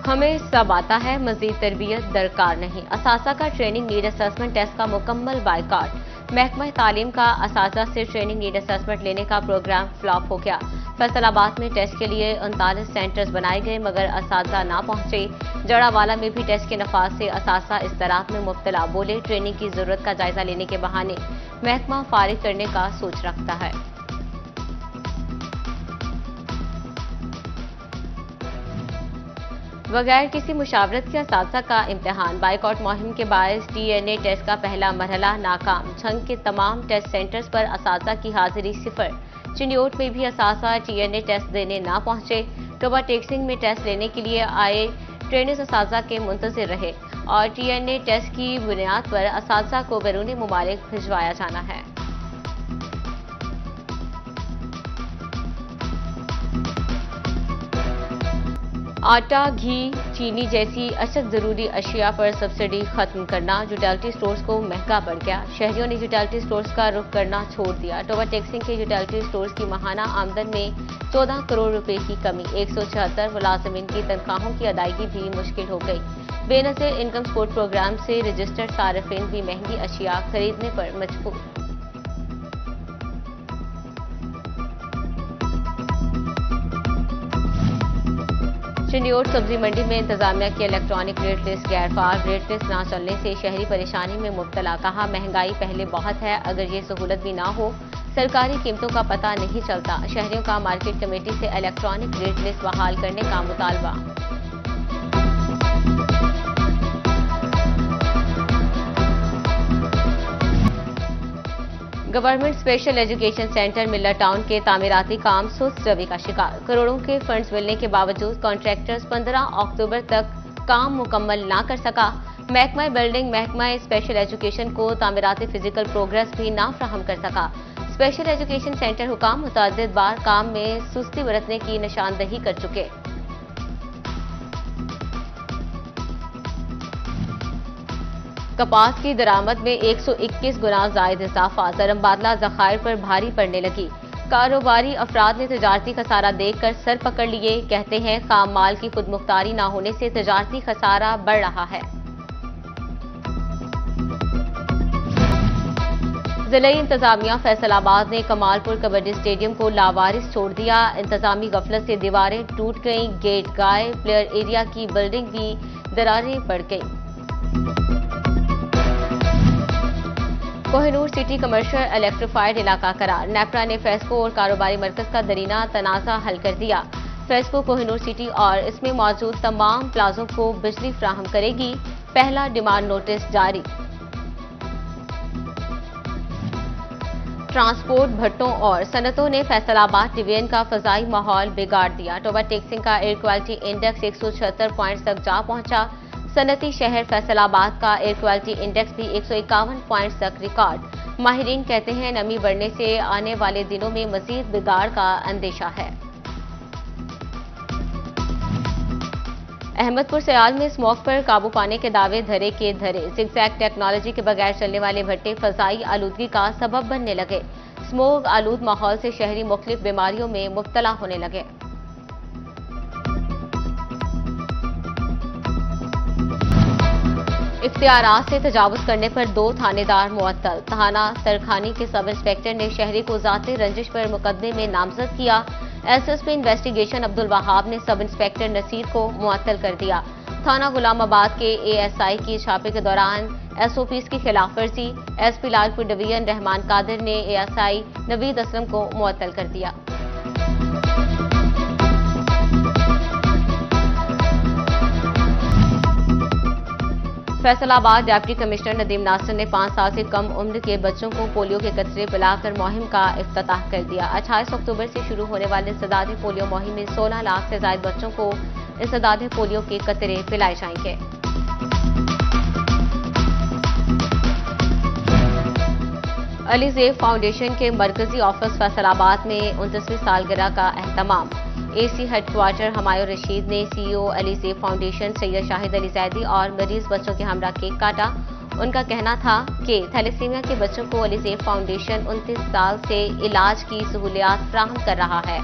हमें सब आता है, मजीद तरबियत दरकार नहीं। असासा का ट्रेनिंग नीड असेसमेंट टेस्ट का मुकम्मल बायकॉट। महकमा तालीम का असासा से ट्रेनिंग नीड असेसमेंट लेने का प्रोग्राम फ्लॉप हो गया। फैसलाबाद में टेस्ट के लिए 39 सेंटर्स बनाए गए मगर असासा ना पहुंचे। जड़ावाला में भी टेस्ट के नफाज से असासा इस्तराब में मुब्तला। बोले ट्रेनिंग की जरूरत का जायजा लेने के बहाने महकमा फारिग करने का सोच रखता है। बगैर किसी मुशावरत के असासा का इम्तिहान। बाइकआउट मुहिम के बायस DNA टेस्ट का पहला मरहला नाकाम। झंग के तमाम टेस्ट सेंटर्स पर असासा की हाजिरी सिफर। चिन्योट में भी असासा DNA टेस्ट देने ना पहुंचे। टोबा टेक्सिंग में टेस्ट लेने के लिए आए ट्रेनर्स असासा के मुंतजिर रहे और DNA टेस्ट की बुनियाद पर असासा को बैरूनी मुमालिक भिजवाया जाना है। आटा, घी, चीनी जैसी अशद जरूरी अशिया पर सब्सिडी खत्म करना। यूटिलिटी स्टोर्स को महंगा पड़ गया। शहरियों ने यूटिलिटी स्टोर्स का रुख करना छोड़ दिया। टोबा टेक्सिंग के यूटिलिटी स्टोर्स की माहाना आमदन में 14 करोड़ रुपए की कमी। 176 मुलाजमीन की तनख्वाहों की अदायगी भी मुश्किल हो गई। बेनज़ीर इनकम सपोर्ट प्रोग्राम से रजिस्टर्ड सार्फिन भी महंगी अशिया खरीदने पर मजबूर। चिन्योट सब्जी मंडी में इंतजामिया की इलेक्ट्रॉनिक रेट लिस्ट गैरफार। रेट लिस्ट न चलने से शहरी परेशानी में मुब्तला। कहा महंगाई पहले बहुत है, अगर ये सहूलत भी ना हो सरकारी कीमतों का पता नहीं चलता। शहरियों का मार्केट कमेटी से इलेक्ट्रॉनिक रेट लिस्ट बहाल करने का मुतालबा। Government special education centre Miller town के तामीराती काम सुस्त रवि का शिकार। करोड़ों के फंड्स मिलने के बावजूद कॉन्ट्रैक्टर्स 15 अक्टूबर तक काम मुकम्मल ना कर सका। महकमा बिल्डिंग महकमा स्पेशल एजुकेशन को तामीराती फिजिकल प्रोग्रेस भी ना फ्राहम कर सका। स्पेशल एजुकेशन सेंटर हुकाम मुतअद्दिद बार काम में सुस्ती बरतने की निशानदही कर चुके। कपास की दरामद में 121 गुना जायद इजाफा। जरमबादला ज़खायर पर भारी पड़ने लगी। कारोबारी अफराद ने तजारती खसारा देखकर सर पकड़ लिए। कहते हैं खाम माल की खुद मुख्तारी न होने से तजारती खसारा बढ़ रहा है। जिला इंतजामिया फैसलाबाद ने कमालपुर कबड्डी स्टेडियम को लावारिस छोड़ दिया। इंतजामी गफलत से दीवारें टूट गईं, गेट गाये, प्लेयर एरिया की बिल्डिंग भी दरारें पड़ गईं। कोहिनूर सिटी कमर्शियल इलेक्ट्रीफाइड इलाका करार। नेपरा ने फेस्को और कारोबारी मरकज का दरीना तनाज़ा हल कर दिया। फेस्को कोहिनूर सिटी और इसमें मौजूद तमाम प्लाजों को बिजली फ्राहम करेगी। पहला डिमांड नोटिस जारी। ट्रांसपोर्ट भट्टों और सनतों ने फैसलाबाद डिवीजन का फजाई माहौल बिगाड़ दिया। टोबा टेक्सिंग का एयर क्वालिटी इंडेक्स 176 पॉइंट्स तक जा पहुंचा। सनती शहर फैसलाबाद का एयर क्वालिटी इंडेक्स भी 151 पॉइंट्स तक रिकॉर्ड। माहिरीन कहते हैं नमी बढ़ने से आने वाले दिनों में मजीद बिगाड़ का अंदेशा है। अहमदपुर सयाल में स्मोक पर काबू पाने के दावे धरे के धरे। जिगजैग टेक्नोलॉजी के बगैर चलने वाले भट्टे फजाई आलूदगी का सबब बनने लगे। स्मोक आलूद माहौल से शहरी मुख्तलिफ बीमारियों में मुब्तला होने लगे। इख्तियारात से तजावुज करने पर 2 थानेदार मुअत्तल। थाना तरखानी के सब इंस्पेक्टर ने शहरी को जाती रंजिश पर मुकदमे में नामजद किया। SSP इन्वेस्टिगेशन अब्दुल वहाब ने सब इंस्पेक्टर नसीर को मुअत्तल कर दिया। थाना गुलामाबाद के ASI की छापे के दौरान SOPs की खिलाफ वर्जी। SP लालपुर डिवीजन रहमान कादिर ने ASI नवीद असलम को मुअत्तल कर दिया। फैसलाबाद डिप्टी कमिश्नर नदीम नासिर ने 5 साल से कम उम्र के बच्चों को पोलियो के कतरे पिलाकर मुहिम का इफ्तिताह कर दिया। 28 अक्टूबर से शुरू होने वाले इंसदादे पोलियो मुहिम में 16 लाख से ज्यादा बच्चों को इंसदादे पोलियो के कतरे पिलाए जाएंगे। अली ज़ैब फाउंडेशन के मरकजी ऑफिस फैसलाबाद में 29वीं सालगिरह का एहतमाम। AC हेडक्वार्टर हमायूं रशीद ने CEO अली ज़ैब फाउंडेशन सैयद शाहिद अली ज़ैदी और मरीज बच्चों के हमरा केक काटा। उनका कहना था कि थैलेसीमिया के बच्चों को अली ज़ैब फाउंडेशन 29 साल से इलाज की सहूलियात फ्राहम कर रहा है।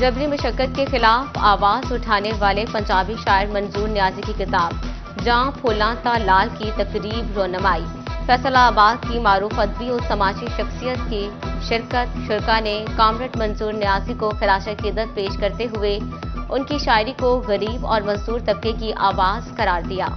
जबरी मशक्कत के खिलाफ आवाज उठाने वाले पंजाबी शायर मंजूर नियाजी की किताब जहां फूलां ता लाल की तकरीब रोनमाई। फैसलाबाद की मारूफ अदबी और समाजी शख्सियत की शिरकत शुरका ने कामरेड मंजूर नियाजी को खराज अकीदत पेश करते हुए उनकी शायरी को गरीब और मजदूर तबके की आवाज करार दिया।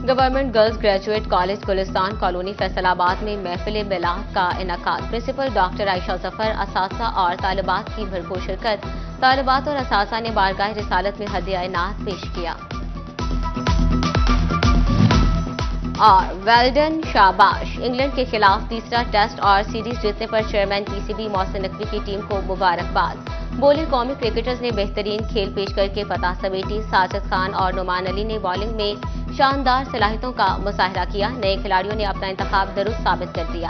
Government girls graduate college Gulistan colony Faisalabad में महफिल मिलाद का इनकाद। प्रिंसिपल डॉक्टर आयशा जफर, असासा और तालिबात की भरपूर शिरकत। तालिबात और असासा ने बारगाह रिसालत में हदिया इनात पेश किया। और वेल्डन शाबाश, इंग्लैंड के खिलाफ तीसरा टेस्ट और सीरीज जीतने पर चेयरमैन पीसीबी मोहसिन नकवी की टीम को मुबारकबाद। बोले कौमी क्रिकेटर्स ने बेहतरीन खेल पेश करके फतह समेटी। साजिद खान और नुमान अली ने बॉलिंग में शानदार सलाहियतों का मुजाहरा किया। नए खिलाड़ियों ने अपना इंतखाब दुरुस्त साबित कर दिया।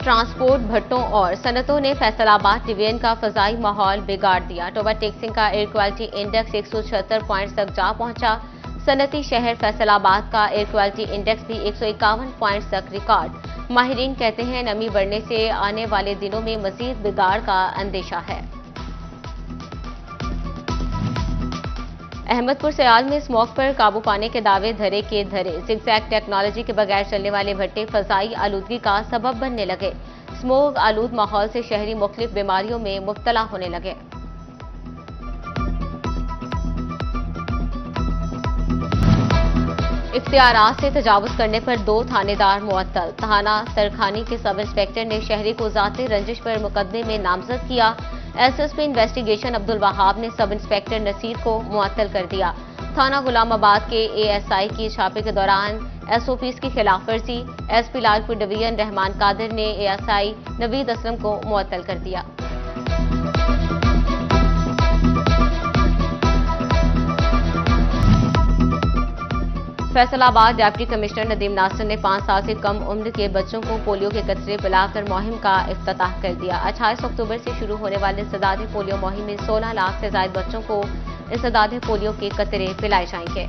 ट्रांसपोर्ट भट्टों और सनतों ने फैसलाबाद डिवीजन का फजाई माहौल बिगाड़ दिया। ओवरटेक्सिंग का एयर क्वालिटी इंडेक्स 176 पॉइंट्स तक जा पहुंचा। सनती शहर फैसलाबाद का एयर क्वालिटी इंडेक्स भी 151 पॉइंट्स तक रिकॉर्ड। माहिरीन कहते हैं नमी बढ़ने से आने वाले दिनों में मजीद बिगाड़ का अंदेशा है। अहमदपुर सयाल में स्मोक पर काबू पाने के दावे धरे के धरे। जिगजैग टेक्नोलॉजी के बगैर चलने वाले भट्टे फजाई आलूदगी का सबब बनने लगे। स्मोक आलूद माहौल से शहरी मुख्तलिफ बीमारियों में मुब्तला होने लगे। इख्तियारात से तजावुज करने पर 2 थानेदार मुअत्तल। थाना तरखानी के सब इंस्पेक्टर ने शहरी को जाती रंजिश पर मुकदमे में नामजद किया। एसएसपी इन्वेस्टिगेशन अब्दुल वहाब ने सब इंस्पेक्टर नसीर को मुअत्तल कर दिया। थाना गुलामाबाद के एएसआई की छापे के दौरान एसओपीज की खिलाफ वर्जी। एसपी लालपुर डिवीजन रहमान कादिर ने एएसआई नवीद असलम को मुअत्तल कर दिया। फैसलाबाद डिप्टी कमिश्नर नदीम नासिर ने 5 साल से कम उम्र के बच्चों को पोलियो के कतरे पिलाकर मुहिम का इफ्तिताह कर दिया। 28 अक्टूबर से शुरू होने वाले इंसदादी पोलियो मुहिम में 16 लाख से ज्यादा बच्चों को इंसदादी पोलियो के कतरे पिलाए जाएंगे।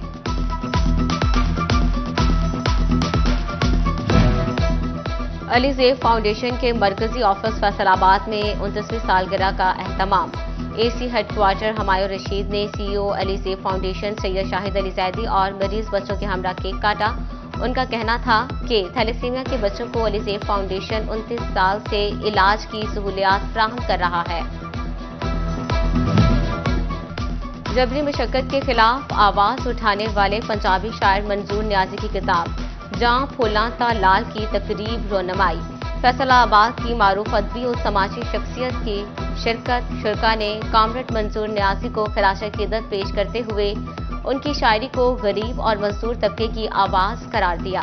अली ज़ैब फाउंडेशन के मरकजी ऑफिस फैसलाबाद में 29वीं सालगिरह का एहतमाम। एसी हेडक्वार्टर हमायूं रशीद ने सीईओ अली ज़ैब फाउंडेशन सैयद शाहिद अली ज़ैदी और मरीज बच्चों के हमरा केक काटा। उनका कहना था कि थैलेसीमिया के बच्चों को अली ज़ैब फाउंडेशन 29 साल से इलाज की सहूलियात फराहम कर रहा है। जबरी मशक्कत के खिलाफ आवाज उठाने वाले पंजाबी शायर मंजूर नियाजी की किताब जहां फूलां ता लाल की तकरीब रोनमाई। फैसलाबाद की मारूफ अदबी और समाजी शख्सियत की शिरकत शुरका ने कामरेड मंजूर नियाजी को खराज अकीदत पेश करते हुए उनकी शायरी को गरीब और मजदूर तबके की आवाज करार दिया।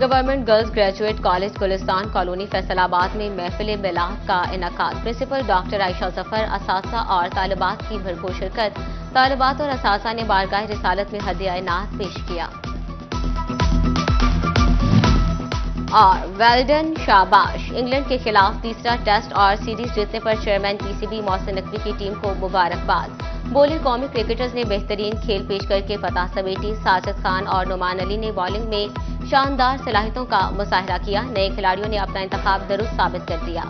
Government girls graduate college Gulistan colony Faisalabad में महफिल मिलाद का इनकाद। प्रिंसिपल डॉक्टर आयशा जफर, असासा और तालिबात की भरपूर शिरकत। तालिबात और असासा ने बारगाह रिसालत में हदिया इनात पेश किया। और वेल्डन शाबाश, इंग्लैंड के खिलाफ तीसरा टेस्ट और सीरीज जीतने पर चेयरमैन पीसीबी मोहसिन नकवी की टीम को मुबारकबाद। बोले कौमी क्रिकेटर्स ने बेहतरीन खेल पेश करके फतह समेटी। साजिद खान और नुमान अली ने बॉलिंग में शानदार सलाहियतों का मुजाहरा किया। नए खिलाड़ियों ने अपना इंतखाब दुरुस्त साबित कर दिया।